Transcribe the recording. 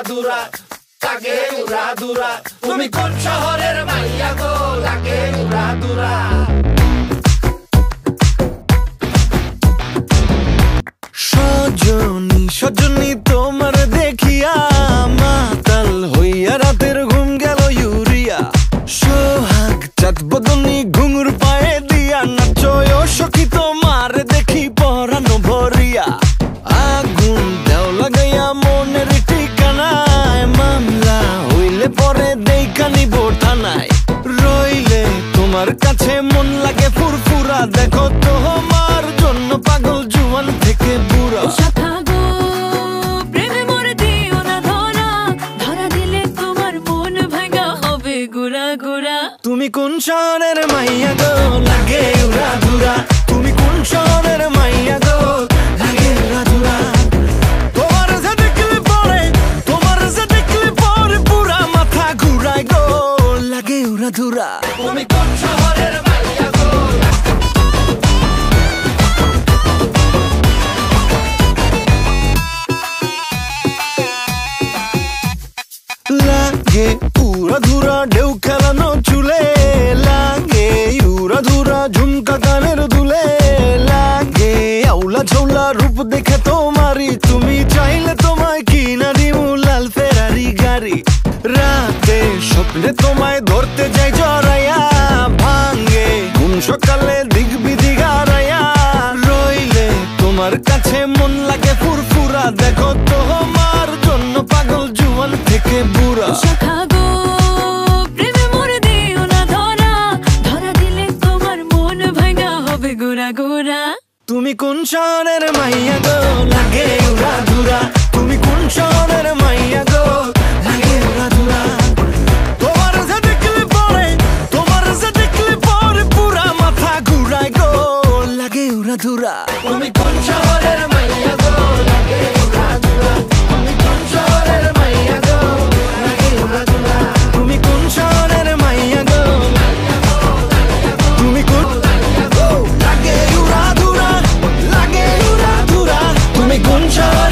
দুরা লাগে উড়া দুরা তুমি কোন শহরের মাইয়া গো লাগে উড়া দুরা সজনী সজনী তোমার দেখিয়া মাতাল হইয়া রাতের ঘুম গেল ইউরিয়া সোহাগ চাঁদ বদনী ঘুঙুর পায়ে দিয়া নাচয় সখী তোমার দেখি পরানো ভরিয়া আগুন দেও লাগাইয়া মনের ঠিকানায় মামলা হইলে পরে দেখা নিব থানায় রইলে তোমার কাছে মন লাগে ফুরফুরা দেখো তোমার জন্য পাগল জুয়ান থেকে বুড়া তুমি কোন শহরের মাইয়া গো লাগে উড়া ধুরা তুমি কোন শহরের মাইয়া গো লাগে উড়া ধুরা তোমার যে দেখলে পরে পুরা মাথা ঘুরায় গো লাগে উড়া ধুরা তুমি কোন শহরের মাইয়া গো লাগে উড়া ধুরা ঢেউ খেলানো চুলে লাগে উড়া ধুরা ঝুমকা কানের দুলে লাগে আউলা ঝৌলা রূপ দেখে তোমারি তুমি চাইলে তোমায় কিনা দিমু লাল ফেরারি গাড়ি রাতে স্বপ্নে তোমায় ধরতে যাই জড়াইয়া ভাঙ্গে ঘুম সকালে দিক বিদিক হারাইয়া রইলে তোমার কাছে মন লাগে ফুরফুরা দেখো তোমার জন্য পাগল জুয়ান থেকে বুড়া তুমি কোন শহরের মাইয়া গো লাগে উড়া ধুরা তুমি কোন শহরের মাইয়া গো লাগে উড়া ধুরা তোমার যে দেখলে পরে পুরা মাথা ঘুরায় গো লাগে উড়া ধুরা তুমি কোন শহরের মাইয়া গো লাগে উড়া ধুরা তুমি কোন শহরের মাইয়া গো লাগে উড়া ধুরা তুমি কোন শহরের মাইয়া গো তুমি কোন লাগে উড়া ধুরা তুমি কোন শহরের